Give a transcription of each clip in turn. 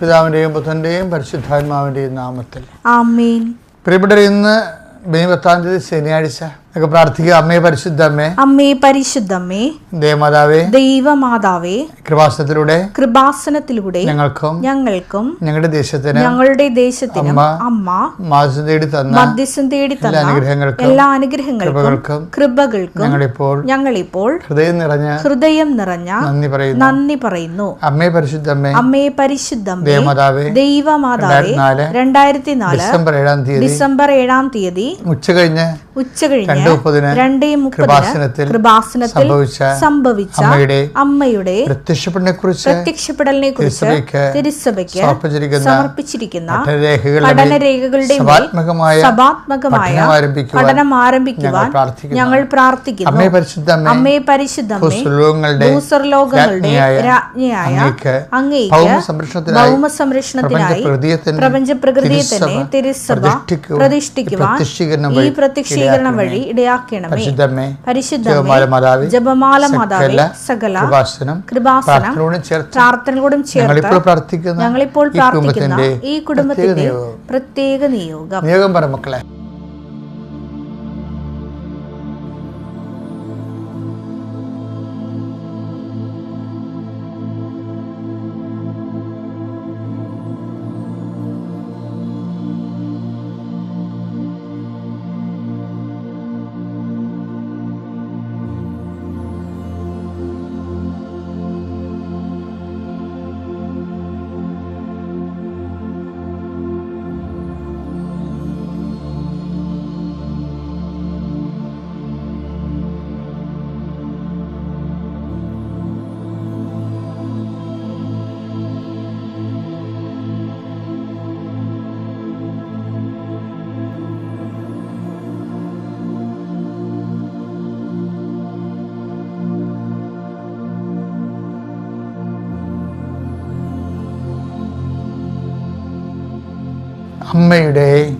പിതാവിൻ്റെയും പുത്രൻ്റെയും പരിശുദ്ധാത്മാവിൻ്റെയും നാമത്തിൽ ആമേൻ. പ്രിയപ്പെട്ടവരെ, ഇന്ന് മെയ് 10 ശനിയാഴ്ച. നമുക്ക് പ്രാർത്ഥിക്കുക. അമ്മേ പരിശുദ്ധമ്മേ, അമ്മേ പരിശുദ്ധമ്മേ, ദേവമാതാവേ, ദൈവമാതാവേ, കൃപാസനത്തിലൂടെ ഞങ്ങൾക്കും ഞങ്ങളുടെ ദേശത്തിനും അമ്മ മധ്യസ്ഥം തേടി തന്ന എല്ലാ അനുഗ്രഹങ്ങൾക്കും കൃപകൾക്കും ഞങ്ങളിപ്പോൾ ഹൃദയം നിറഞ്ഞ നന്ദി പറയുന്നു. അമ്മേ പരിശുദ്ധമ്മേ, ദൈവമാതാവേ, 2004 ഡിസംബർ 7 ഉച്ചകഴിഞ്ഞ് 2:30 കൃപാസനത്തിൽ സംഭവിച്ച അമ്മയുടെ പ്രത്യക്ഷപ്പെടലിനെ കുറിച്ച് തിരുസഭയ്ക്ക് സമർപ്പിച്ചിരിക്കുന്ന പഠനരേഖകളുടെ സഭാത്മകമായ പഠനം ആരംഭിക്കുവാൻ ഞങ്ങൾ പ്രാർത്ഥിക്കുന്നു. അമ്മേ പരിശുദ്ധമ്മേ, ഭൂസ്വർലോകങ്ങളുടെ രാജ്ഞിയായ അങ്ങേയ്ക്ക് ഭൗമസംരക്ഷണത്തിനായി പ്രപഞ്ച പ്രകൃതിയെ തന്നെ തിരുസഭ പ്രതിഷ്ഠിക്കുവാൻ ഈ പ്രത്യക്ഷീകരണം വഴി ഇടയാക്കണമേ. പരിശുദ്ധമ്മേ, ജപമാല മാതാവേ, സകല കൃപാസനം പ്രാർത്ഥനകളോടും ചേർത്ത് ഞങ്ങളിപ്പോൾ പ്രാർത്ഥിക്കുന്ന ഈ കുടുംബത്തിന്റെ പ്രത്യേക നിയോഗം പറ മക്കളെ.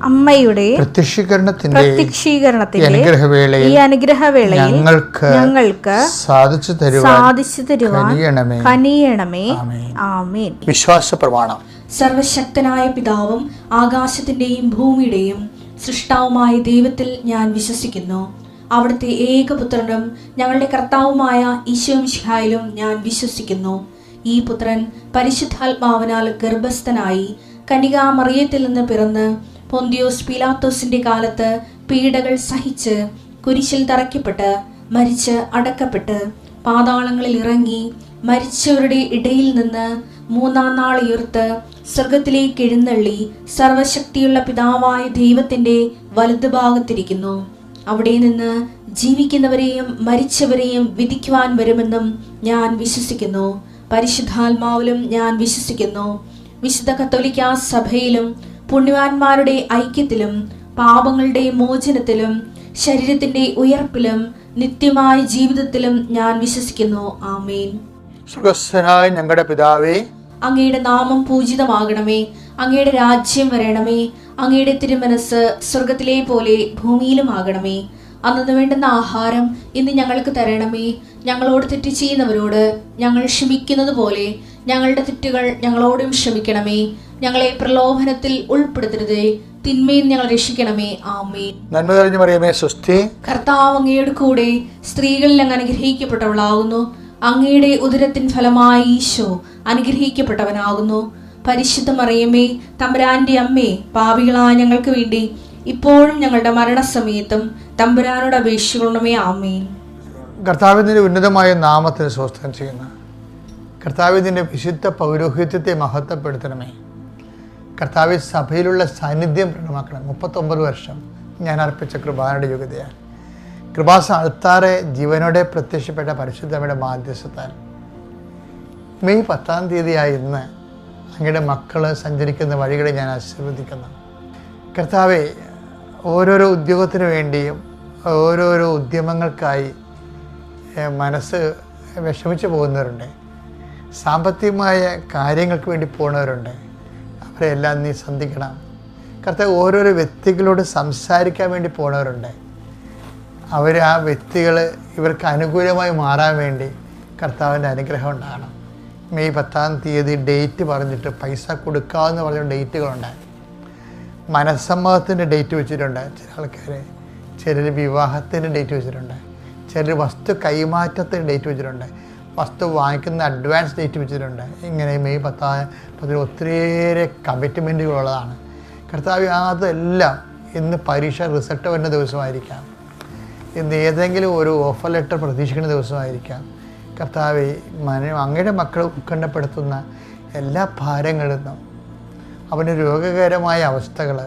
അമ്മയുടെ പ്രത്യക്ഷീകരണത്തിന്റെ ഈ അനുഗ്രഹവേളയിൽ ഞങ്ങൾക്ക് സാധിച്ചു തരുവാൻ കനിയണമേ. ആമേൻ. വിശ്വാസ പ്രമാണം. സർവശക്തനായ പിതാവും ആകാശത്തിന്റെയും ഭൂമിയുടെയും സൃഷ്ടാവുമായ ദൈവത്തിൽ ഞാൻ വിശ്വസിക്കുന്നു. അവിടുത്തെ ഏകപുത്രനും ഞങ്ങളുടെ കർത്താവുമായ ഈശോമിശിഹായിലും ഞാൻ വിശ്വസിക്കുന്നു. ഈ പുത്രൻ പരിശുദ്ധാത്മാവിനാൽ ഗർഭസ്ഥനായി കന്യകാമറിയത്തിൽ നിന്ന് പിറന്ന് പൊന്തിയോസ് പീലാത്തോസിന്റെ കാലത്ത് പീഡകൾ സഹിച്ച് കുരിശിൽ തറയ്ക്കപ്പെട്ട് മരിച്ച് അടക്കപ്പെട്ട് പാതാളങ്ങളിൽ ഇറങ്ങി മരിച്ചവരുടെ ഇടയിൽ നിന്ന് 3-ാം നാൾ ഉയർത്ത് സ്വർഗത്തിലേക്ക് എഴുന്നള്ളി സർവശക്തിയുള്ള പിതാവായ ദൈവത്തിന്റെ വലതുഭാഗത്തിരിക്കുന്നു. അവിടെ നിന്ന് ജീവിക്കുന്നവരെയും മരിച്ചവരെയും വിധിക്കുവാൻ വരുമെന്നും ഞാൻ വിശ്വസിക്കുന്നു. പരിശുദ്ധാത്മാവിലും ഞാൻ വിശ്വസിക്കുന്നു. വിശുദ്ധ കത്തോലിക്കാ സഭയിലും പുണ്യവാന്മാരുടെ ഐക്യത്തിലും പാപങ്ങളുടെ മോചനത്തിലും ശരീരത്തിന്റെ ഉയർപ്പിലും നിത്യമായ ജീവിതത്തിലും ഞാൻ വിശ്വസിക്കുന്നു. ആമേൻ. സ്വർഗ്ഗസ്ഥനായ ഞങ്ങളുടെ പിതാവേ, അങ്ങയുടെ നാമം പൂജിതമാകണമേ. അങ്ങയുടെ രാജ്യം വരണമേ. അങ്ങയുടെ തിരുമനസ് സ്വർഗത്തിലെ പോലെ ഭൂമിയിലും ആകണമേ. അന്നു വേണ്ടുന്ന ആഹാരം ഇന്ന് ഞങ്ങൾക്ക് തരണമേ. ഞങ്ങളോട് തെറ്റ് ചെയ്യുന്നവരോട് ഞങ്ങൾ ക്ഷമിക്കുന്നത് പോലെ ഞങ്ങളുടെ തെറ്റുകൾ ഞങ്ങളോടും ക്ഷമിക്കണമേ. ഞങ്ങളെ പ്രലോഭനത്തിൽ ഉൾപ്പെടുത്തരുതേ, തിന്മയിൽ ഞങ്ങൾ രക്ഷിക്കണമേ. ആമേൻ. നന്മ നിറഞ്ഞ മറിയമേ, സ്വസ്തി. കർത്താവ് അങ്ങയുടെ കൂടെ സ്ത്രീകളിൽ അങ്ങ് അനുഗ്രഹിക്കപ്പെട്ടവളാകുന്നു. അങ്ങയുടെ ഉദരത്തിൻ ഫലമായി ഈശോ അനുഗ്രഹിക്കപ്പെട്ടവനാകുന്നു. പരിശുദ്ധ മറിയമേ, തമ്പുരാന്റെ അമ്മേ, പാപികളായ ഞങ്ങൾക്ക് വേണ്ടി ഇപ്പോഴും ഞങ്ങളുടെ മരണസമയത്തും തമ്പുരാനോട് അപേക്ഷിക്കണമേ. ആമേൻ. കർത്താവിന്റെ ഉന്നതമായ നാമത്തിന് സ്വസ്ത്രം ചെയ്യുന്ന കർത്താവിന്റെ വിശുദ്ധ പൗരോഹിത്യത്തെ മഹത്വപ്പെടുത്തണമേ. കർത്താവ് സഭയിലുള്ള സാന്നിധ്യം പ്രകടമാക്കണം. 39 വർഷം ഞാൻ അർപ്പിച്ച കൃപാനയുടെ യോഗ്യതയാൽ കൃപാസ അൾത്താറെ ജീവനോടെ പ്രത്യക്ഷപ്പെട്ട പരിശുദ്ധമ്മയുടെ മാധ്യസ്ഥത്താൽ മെയ് 10 ഇന്ന് അങ്ങയുടെ മക്കൾ സഞ്ചരിക്കുന്ന വഴികളെ ഞാൻ ആശീർവദിക്കുന്നു. കർത്താവെ, ഓരോരോ ഉദ്യോഗത്തിന് വേണ്ടിയും ഓരോരോ ഉദ്യമങ്ങൾക്കായി മനസ്സ് വിഷമിച്ച് പോകുന്നവരുണ്ട്. സാമ്പത്തികമായ കാര്യങ്ങൾക്ക് വേണ്ടി പോകുന്നവരുണ്ട്. അവരെല്ലാം നീ സന്ധിക്കണം. കർത്താവ്, ഓരോരോ വ്യക്തികളോട് സംസാരിക്കാൻ വേണ്ടി പോകുന്നവരുണ്ട്. ആ വ്യക്തികൾ ഇവർക്ക് അനുകൂലമായി മാറാൻ വേണ്ടി കർത്താവിൻ്റെ അനുഗ്രഹം ഉണ്ടാകണം. മെയ് 10-ാം തീയതി ഡേറ്റ് പറഞ്ഞിട്ട് പൈസ കൊടുക്കാമെന്ന് പറഞ്ഞ ഡേറ്റുകളുണ്ട്. മനസ്സമ്മതത്തിൻ്റെ ഡേറ്റ് വെച്ചിട്ടുണ്ട് ചില ആൾക്കാർ. ചിലർ വിവാഹത്തിൻ്റെ ഡേറ്റ് വെച്ചിട്ടുണ്ട്. ചിലർ വസ്തു കൈമാറ്റത്തിൻ്റെ ഡേറ്റ് വെച്ചിട്ടുണ്ട്. വസ്തു വാങ്ങിക്കുന്ന അഡ്വാൻസ് ഡേറ്റ് വെച്ചിട്ടുണ്ട്. ഇങ്ങനെ മെയ് 10 ഒത്തിരിയേറെ കമ്മിറ്റ്മെൻറ്റുകളുള്ളതാണ്. കർത്താവ് അതെല്ലാം ഇന്ന് പരീക്ഷ റിസൾട്ട് വരുന്ന ദിവസമായിരിക്കാം, ഇന്ന് ഏതെങ്കിലും ഒരു ഓഫർ ലെറ്റർ പ്രതീക്ഷിക്കുന്ന ദിവസമായിരിക്കാം. കർത്താവ് അങ്ങയുടെ മക്കൾ ഉത്കണ്ഠപ്പെടുത്തുന്ന എല്ലാ ഭാരങ്ങളിൽ നിന്നും, അവന് രോഗകരമായ അവസ്ഥകൾ,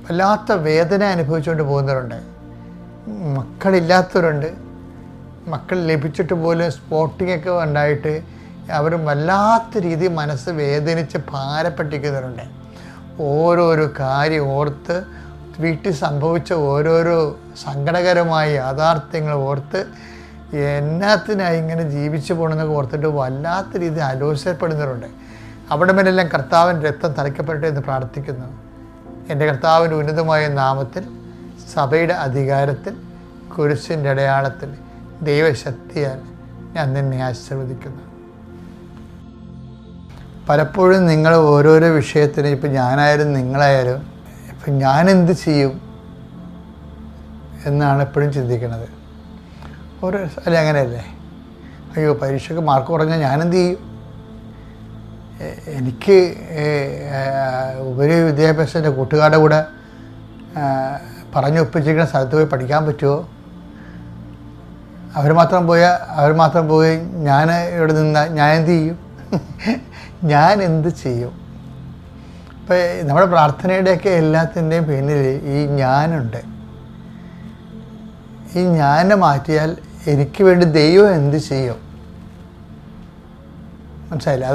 വല്ലാത്ത വേദന അനുഭവിച്ചുകൊണ്ട് പോകുന്നവരുണ്ട്, മക്കളില്ലാത്തവരുണ്ട്, മക്കൾ ലഭിച്ചിട്ട് പോലും സ്പോട്ടിങ്ങൊക്കെ ഉണ്ടായിട്ട് അവർ വല്ലാത്ത രീതിയിൽ മനസ്സ് വേദനിച്ച് ഭാരപ്പെട്ടിരിക്കുന്നവരുണ്ട്. ഓരോരോ കാര്യം ഓർത്ത്, വീട്ടിൽ സംഭവിച്ച ഓരോരോ സങ്കടകരമായ യാഥാർത്ഥ്യങ്ങൾ ഓർത്ത് എന്നാത്തിനായി ഇങ്ങനെ ജീവിച്ചു പോകണമെന്നൊക്കെ ഓർത്തിട്ട് വല്ലാത്ത രീതിയിൽ ആലോചിക്കപ്പെടുന്നവരുണ്ട്. അവിടെ മേലെല്ലാം കർത്താവിൻ്റെ രക്തം തളിക്കപ്പെടട്ടെ എന്ന് പ്രാർത്ഥിക്കുന്നു. എൻ്റെ കർത്താവിൻ്റെ ഉന്നതമായ നാമത്തിൽ, സഭയുടെ അധികാരത്തിൽ, കുരിശിൻ്റെ അടയാളത്തിൽ, ദൈവശക്തിയാൽ ഞാൻ നിന്നെ ആശീർവദിക്കുന്നു. പലപ്പോഴും നിങ്ങൾ ഓരോരോ വിഷയത്തിന്, ഇപ്പം ഞാനായാലും നിങ്ങളായാലും, ഇപ്പം ഞാനെന്ത് ചെയ്യും എന്നാണ് എപ്പോഴും ചിന്തിക്കുന്നത്. അല്ല അങ്ങനെയല്ലേ? അയ്യോ പരീക്ഷയ്ക്ക് മാർക്ക് കുറഞ്ഞാൽ ഞാനെന്ത് ചെയ്യും? എനിക്ക് ഉപരി വിദ്യാഭ്യാസത്തിൻ്റെ കൂട്ടുകാരുടെ കൂടെ പറഞ്ഞൊപ്പിച്ചിരിക്കുന്ന സ്ഥലത്ത് പോയി പഠിക്കാൻ പറ്റുമോ? അവർ മാത്രം പോയി ഞാൻ ഇവിടെ നിന്നാൽ ഞാൻ എന്ത് ചെയ്യും? ഞാൻ എന്ത് ചെയ്യും? ഇപ്പം നമ്മുടെ പ്രാർത്ഥനയുടെയൊക്കെ എല്ലാത്തിൻ്റെയും പിന്നിൽ ഈ ഞാനുണ്ട്. ഈ ഞാനെ മാറ്റിയാൽ എനിക്ക് വേണ്ടി ദൈവം എന്ത് ചെയ്യും? മനസ്സിലായില്ല?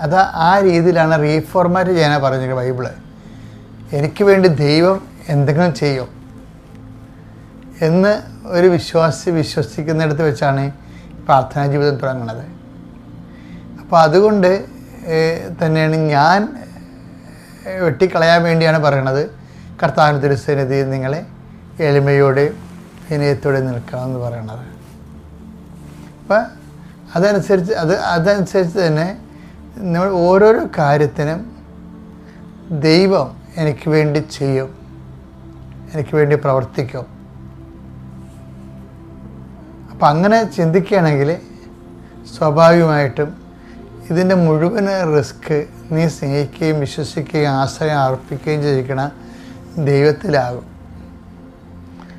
അത് ആ രീതിയിലാണ് റീഫോർമാറ്റ് ചെയ്യാനാണ് പറഞ്ഞിരിക്കുന്നത് ബൈബിള്. എനിക്ക് വേണ്ടി ദൈവം എന്തെങ്കിലും ചെയ്യും എന്ന് ഒരു വിശ്വസിക്കുന്നിടത്ത് വെച്ചാണ് പ്രാർത്ഥനാ ജീവിതം തുടങ്ങുന്നത്. അപ്പോൾ അതുകൊണ്ട് തന്നെയാണ് ഞാൻ വെട്ടിക്കളയാൻ വേണ്ടിയാണ് പറയണത്, കർത്താവിൻ്റെ തിരുസന്നിധിയിൽ നിങ്ങളെ എളിമയോടെ വിനയത്തോടെ നിൽക്കണമെന്ന് പറയണത്. അപ്പം അതനുസരിച്ച് തന്നെ നമ്മൾ ഓരോരോ കാര്യത്തിനും ദൈവം എനിക്ക് വേണ്ടി ചെയ്യും, എനിക്ക് വേണ്ടി പ്രവർത്തിക്കും. അപ്പം അങ്ങനെ ചിന്തിക്കുകയാണെങ്കിൽ സ്വാഭാവികമായിട്ടും ഇതിൻ്റെ മുഴുവൻ റിസ്ക് നീ സ്നേഹിക്കുകയും വിശ്വസിക്കുകയും ആശ്രയം അർപ്പിക്കുകയും ചെയ്യിക്കണ ദൈവത്തിലാകും.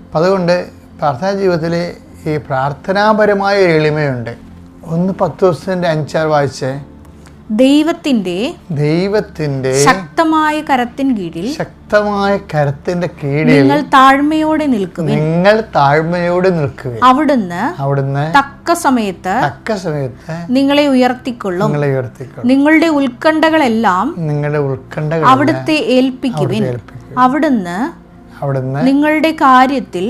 അപ്പം അതുകൊണ്ട് പ്രാർത്ഥനാ ജീവിതത്തിൽ ഈ പ്രാർത്ഥനാപരമായ എളിമയുണ്ട്. 1-10 വായിച്ചേ. ദൈവത്തിന്റെ ശക്തമായ കരത്തിന്റെ കീഴിൽ നിങ്ങൾ താഴ്മയോടെ നിൽക്കുവിൻ. അവിടുന്ന് തക്ക സമയത്ത് നിങ്ങളെ ഉയർത്തിക്കൊള്ളും. നിങ്ങളുടെ ഉത്കണ്ഠകളെല്ലാം അവിടുത്തെ ഏൽപ്പിക്കുവിൻ. അവിടുന്ന് നിങ്ങളുടെ കാര്യത്തിൽ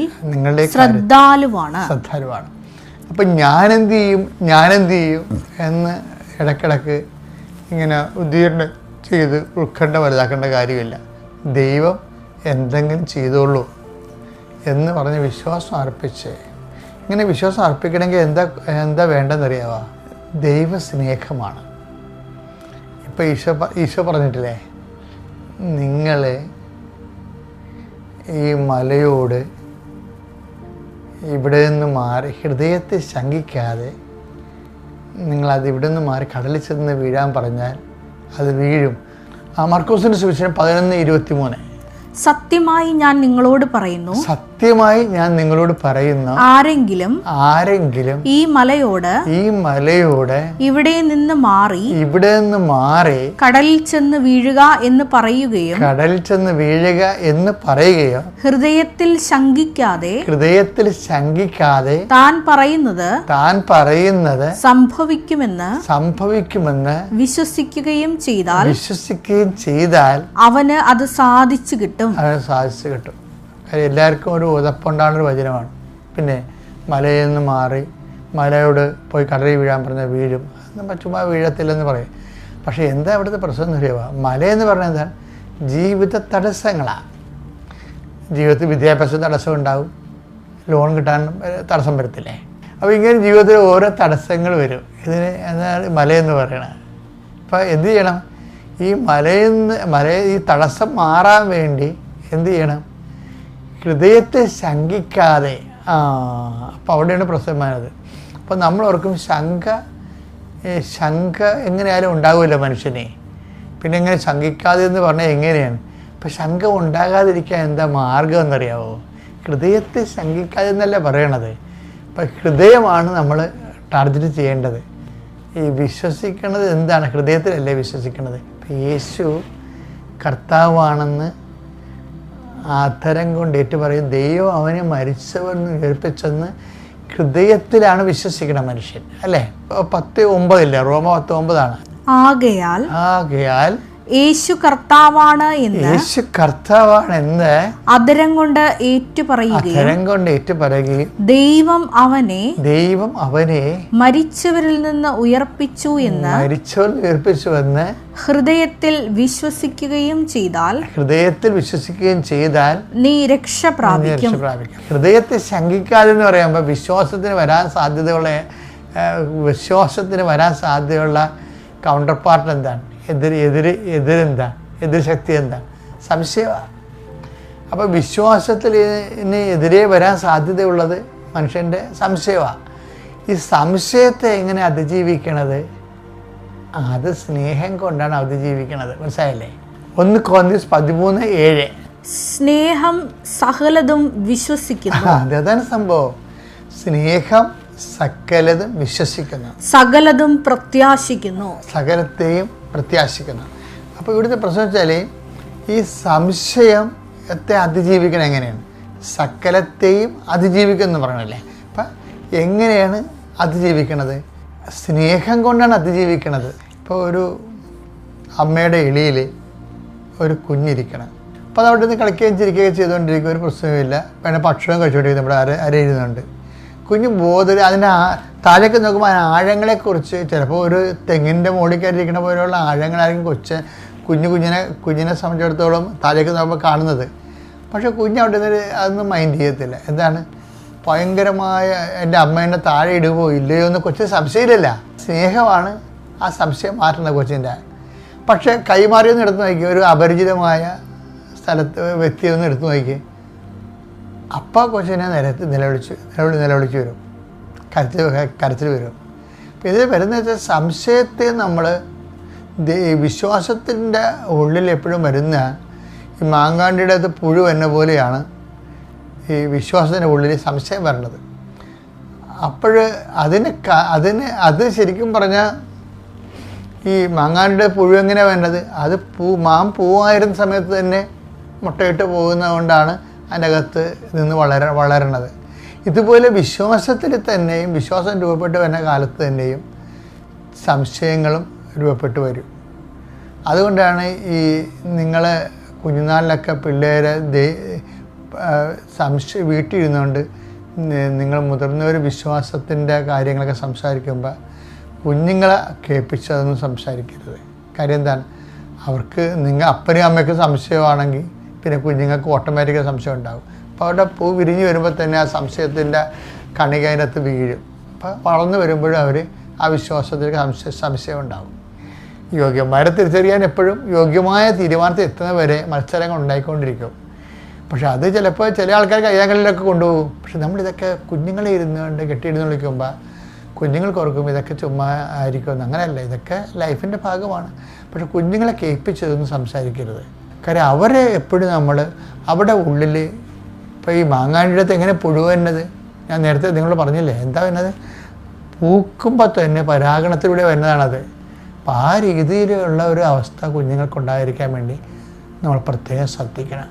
ശ്രദ്ധാലുവാണ്. അപ്പം ഞാനെന്ത് ചെയ്യും എന്ന് ഇടയ്ക്കിടയ്ക്ക് ഇങ്ങനെ ഉദ്ദീരണം ചെയ്ത് ഉത്കണ്ഠ വലുതാക്കേണ്ട കാര്യമില്ല. ദൈവം എന്തെങ്കിലും ചെയ്തോളൂ എന്ന് പറഞ്ഞ് വിശ്വാസം അർപ്പിച്ച്, ഇങ്ങനെ വിശ്വാസം അർപ്പിക്കണമെങ്കിൽ എന്താ വേണ്ടതെന്നറിയാവോ? ദൈവസ്നേഹമാണ്. ഇപ്പം ഈശോ പറഞ്ഞിട്ടില്ലേ, നിങ്ങൾ ഈ മലയോട് ഇവിടെ നിന്ന് മാറി, ഹൃദയത്തെ ശങ്കിക്കാതെ നിങ്ങളത് ഇവിടെ നിന്ന് മാറി കടലിൽ ചെന്ന് വീഴാൻ പറഞ്ഞാൽ അത് വീഴും. മർക്കോസിൻ്റെ സുവിശേഷം 11:23. സത്യമായി ഞാൻ നിങ്ങളോട് പറയുന്നു, ആരെങ്കിലും ഈ മലയോട് ഇവിടെ നിന്ന് മാറി കടലിൽ ചെന്ന് വീഴുക എന്ന് പറയുകയും ഹൃദയത്തിൽ ശങ്കിക്കാതെ താൻ പറയുന്നത് സംഭവിക്കുമെന്ന് വിശ്വസിക്കുകയും ചെയ്താൽ അവന് അത് സാധിച്ചു കിട്ടും. എല്ലാവർക്കും ഒരു ഉതപ്പുണ്ടാകുന്നൊരു വചനമാണ്. പിന്നെ മലയിൽ നിന്ന് മാറി മലയോട് പോയി കടലിൽ വീഴാൻ പറഞ്ഞാൽ വീഴും, ചുമ്മാ വീഴത്തില്ലെന്ന് പറയും. പക്ഷേ എന്താ ഇവിടുത്തെ പ്രശ്നം എന്ന് പറയുക, മലയെന്ന് പറഞ്ഞാൽ എന്താണ്? ജീവിത തടസ്സങ്ങളാണ്. ജീവിതത്തിൽ വിദ്യാഭ്യാസ തടസ്സം ഉണ്ടാവും, ലോൺ കിട്ടാൻ തടസ്സം വരത്തില്ലേ? അപ്പോൾ ഇങ്ങനെ ജീവിതത്തിൽ ഓരോ തടസ്സങ്ങൾ വരും. ഇതിന് എന്താണ് മലയെന്ന് പറയണത്. അപ്പോൾ എന്ത് ചെയ്യണം? ഈ ഈ തടസ്സം മാറാൻ വേണ്ടി എന്ത് ചെയ്യണം? ഹൃദയത്തെ ശങ്കിക്കാതെ. അപ്പോൾ അവിടെയാണ് പ്രശ്നമായത്. അപ്പോൾ നമ്മൾ ഓർക്കും ശങ്ക എങ്ങനെയായാലും ഉണ്ടാവില്ല മനുഷ്യനെ. പിന്നെ എങ്ങനെ ശങ്കിക്കാതെ എന്ന് പറഞ്ഞാൽ എങ്ങനെയാണ്? ഇപ്പം ശങ്ക ഉണ്ടാകാതിരിക്കാൻ എന്താ മാർഗം എന്നറിയാവോ? ഹൃദയത്തെ ശങ്കിക്കാതെ എന്നല്ല പറയണത്. അപ്പം ഹൃദയമാണ് നമ്മൾ ടാർഗറ്റ് ചെയ്യേണ്ടത്. ഈ വിശ്വസിക്കണത് എന്താണ്? ഹൃദയത്തിലല്ലേ വിശ്വസിക്കണത്. ഇപ്പം യേശു കർത്താവാണെന്ന് ആധരം കൊണ്ട് ഏറ്റു പറയും. ദൈവം അവനെ മരിച്ചവെന്ന് ഉയർപ്പിച്ചെന്ന് ഹൃദയത്തിലാണ് വിശ്വസിക്കണം മനുഷ്യൻ, അല്ലേ? 10:9 റോമ 10:9 ആകയാൽ യേശു കർത്താവാണ് എന്ന് അധരം കൊണ്ട് ഏറ്റുപറയുകയും ദൈവം അവനെ മരിച്ചവരിൽ നിന്ന് ഉയർപ്പിച്ചുവെന്ന് ഹൃദയത്തിൽ വിശ്വസിക്കുകയും ചെയ്താൽ നീ രക്ഷ പ്രാപിക്കും. ഹൃദയത്തെ ശങ്കിക്കാതെ എന്ന് പറയുമ്പോൾ വിശ്വാസത്തിന് വരാൻ സാധ്യതയുള്ള കൗണ്ടർ പാർട്ട് എന്താണ്? എതിർ ശക്തി എന്താണ്? സംശയമാണ്. അപ്പോൾ വിശ്വാസത്തിന് എതിരെ വരാൻ സാധ്യതയുള്ളത് മനുഷ്യൻ്റെ സംശയമാണ്. ഈ സംശയത്തെ എങ്ങനെ അതിജീവിക്കണത്? അത് സ്നേഹം കൊണ്ടാണ് അതിജീവിക്കണത്. മനസ്സിലായില്ലേ? 1 Corinthians 13:7 സ്നേഹം സകലതും വിശ്വസിക്കുന്നു. അതാണ് സംഭവം. സ്നേഹം സകലതും വിശ്വസിക്കുന്നു, സകലതും പ്രത്യാശിക്കുന്നു, സകലത്തെയും പ്രത്യാശിക്കുന്നു. അപ്പോൾ ഇവിടുത്തെ പ്രശ്നം വെച്ചാൽ ഈ സംശയത്തെ അതിജീവിക്കണം എങ്ങനെയാണ്? സകലത്തെയും അതിജീവിക്കുന്നു പറയണല്ലേ. അപ്പം എങ്ങനെയാണ് അതിജീവിക്കണത്? സ്നേഹം കൊണ്ടാണ് അതിജീവിക്കണത്. ഇപ്പോൾ ഒരു അമ്മയുടെ എളിയിൽ ഒരു കുഞ്ഞിരിക്കണം. അപ്പോൾ അത് അവിടെ നിന്ന് കളിക്കുകയും ചിരിക്കുകയും ചെയ്തുകൊണ്ടിരിക്കുക, ഒരു പ്രശ്നവുമില്ല. വേണേൽ ഭക്ഷണം കഴിച്ചുകൊണ്ടിരിക്കും. നമ്മുടെ അരയിരുന്നുണ്ട്. കുഞ്ഞ് ബോധം അതിൻ്റെ താഴേക്ക് നോക്കുമ്പോൾ അതിന് ആഴങ്ങളെക്കുറിച്ച് ചിലപ്പോൾ ഒരു തെങ്ങിൻ്റെ മുകളിൽ കയറിയിരിക്കുന്ന പോലെയുള്ള ആഴങ്ങളായിരിക്കും കുഞ്ഞിനെ സംബന്ധിച്ചിടത്തോളം താഴേക്ക് നോക്കുമ്പോൾ കാണുന്നത്. പക്ഷേ കുഞ്ഞ് അവിടെ നിന്ന് അതൊന്നും മൈൻഡ് ചെയ്യത്തില്ല. എന്താണ്? ഭയങ്കരമായ എൻ്റെ അമ്മേനെ താഴെ ഇടുകയോ ഇല്ലയോ എന്ന് കൊച്ചിന് സംശയമില്ല. സ്നേഹമാണ് ആ സംശയം മാറ്റുന്നത് കൊച്ചിൻ്റെ. പക്ഷേ കൈമാറിയൊന്നും എടുത്ത് നോക്കി, ഒരു അപരിചിതമായ സ്ഥലത്ത് വ്യക്തിയൊന്നും എടുത്തു നോക്കി, അപ്പം കൊച്ചിനെ നിലവിളിച്ച് വരും, കരച്ചിൽ വരും. അപ്പം ഇതിൽ വരുന്ന വെച്ചാൽ സംശയത്തെ നമ്മൾ വിശ്വാസത്തിൻ്റെ ഉള്ളിൽ എപ്പോഴും വരുന്ന ഈ മാങ്കാണ്ടിയുടെ അത് പുഴു എന്ന പോലെയാണ് ഈ വിശ്വാസത്തിൻ്റെ ഉള്ളിൽ സംശയം വരണത്. അപ്പോൾ അത് ശരിക്കും പറഞ്ഞാൽ ഈ മാങ്ങാണ്ടിയുടെ പുഴു എങ്ങനെയാണ് വേണ്ടത്? അത് പൂവായിരുന്ന സമയത്ത് തന്നെ മുട്ടയിട്ട് പോകുന്നത് അതിൻ്റെ അകത്ത് നിന്ന് വളരണത്. ഇതുപോലെ വിശ്വാസത്തിൽ തന്നെയും വിശ്വാസം രൂപപ്പെട്ട് വരുന്ന കാലത്ത് തന്നെയും സംശയങ്ങളും രൂപപ്പെട്ടു വരും. അതുകൊണ്ടാണ് ഈ നിങ്ങൾ കുഞ്ഞുനാളിലൊക്കെ പിള്ളേരെ വീട്ടിലിരുന്നുകൊണ്ട് നിങ്ങൾ മുതിർന്നവർ വിശ്വാസത്തിൻ്റെ കാര്യങ്ങളൊക്കെ സംസാരിക്കുമ്പോൾ കുഞ്ഞുങ്ങളെ കേൾപ്പിച്ചതൊന്നും സംസാരിക്കരുത്. കാര്യം എന്താണ്? അവർക്ക് അപ്പനും അമ്മയ്ക്കും സംശയമാണെങ്കിൽ പിന്നെ കുഞ്ഞുങ്ങൾക്ക് ഓട്ടോമാറ്റിക്കായി സംശയം ഉണ്ടാകും. അപ്പോൾ അവരുടെ പൂ വിരിഞ്ഞ് വരുമ്പോൾ തന്നെ ആ സംശയത്തിൻ്റെ കണിക അതിനകത്ത് വീഴും. അപ്പോൾ വളർന്നു വരുമ്പോഴും അവർ ആ വിശ്വാസത്തിലേക്ക് സംശയം ഉണ്ടാകും. യോഗ്യന്മാരെ തിരിച്ചറിയാൻ എപ്പോഴും യോഗ്യമായ തീരുമാനത്തിൽ എത്തുന്നവരെ മത്സരങ്ങൾ ഉണ്ടായിക്കൊണ്ടിരിക്കും. പക്ഷെ അത് ചിലപ്പോൾ ചില ആൾക്കാർ കയ്യാങ്കളിലൊക്കെ കൊണ്ടുപോകും. പക്ഷെ നമ്മളിതൊക്കെ കുഞ്ഞുങ്ങളെ ഇരുന്നുകൊണ്ട് കെട്ടിയിരുന്ന് വിളിക്കുമ്പോൾ കുഞ്ഞുങ്ങൾക്ക് ഓർക്കും ഇതൊക്കെ ചുമ്മാ ആയിരിക്കുമെന്ന്. അങ്ങനെയല്ല, ഇതൊക്കെ ലൈഫിൻ്റെ ഭാഗമാണ്. പക്ഷെ കുഞ്ഞുങ്ങളെ കേൾപ്പിച്ചതൊന്നും സംസാരിക്കരുത്. കാര്യം അവരെ എപ്പോഴും നമ്മൾ അവിടെ ഉള്ളിൽ ഇപ്പോൾ ഈ മാങ്ങാണ്ടിടത്ത് എങ്ങനെ പുഴു വരുന്നത്? ഞാൻ നേരത്തെ നിങ്ങളോട് പറഞ്ഞില്ലേ, എന്താ വരുന്നത്? പൂക്കുമ്പോൾ തന്നെ പരാഗണത്തിലൂടെ വരുന്നതാണത്. അപ്പം ആ രീതിയിലുള്ള ഒരു അവസ്ഥ കുഞ്ഞുങ്ങൾക്കുണ്ടായിരിക്കാൻ വേണ്ടി നമ്മൾ പ്രത്യേകം ശ്രദ്ധിക്കണം.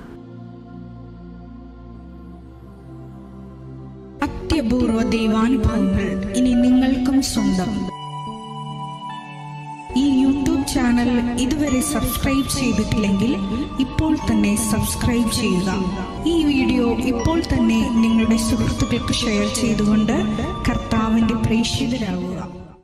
അത്യപൂർവ ദൈവാനുഭവങ്ങൾ ഇനി നിങ്ങൾക്കും സ്വന്തം. ഈ യൂട്യൂബ് ചാനൽ ഇതുവരെ സബ്സ്ക്രൈബ് ചെയ്തിട്ടില്ലെങ്കിൽ ഇപ്പോൾ തന്നെ സബ്സ്ക്രൈബ് ചെയ്യുക. ഈ വീഡിയോ ഇപ്പോൾ തന്നെ നിങ്ങളുടെ സുഹൃത്തുക്കൾക്ക് ഷെയർ ചെയ്തുകൊണ്ട് കർത്താവിൻ്റെ പ്രേക്ഷിതരാകുക.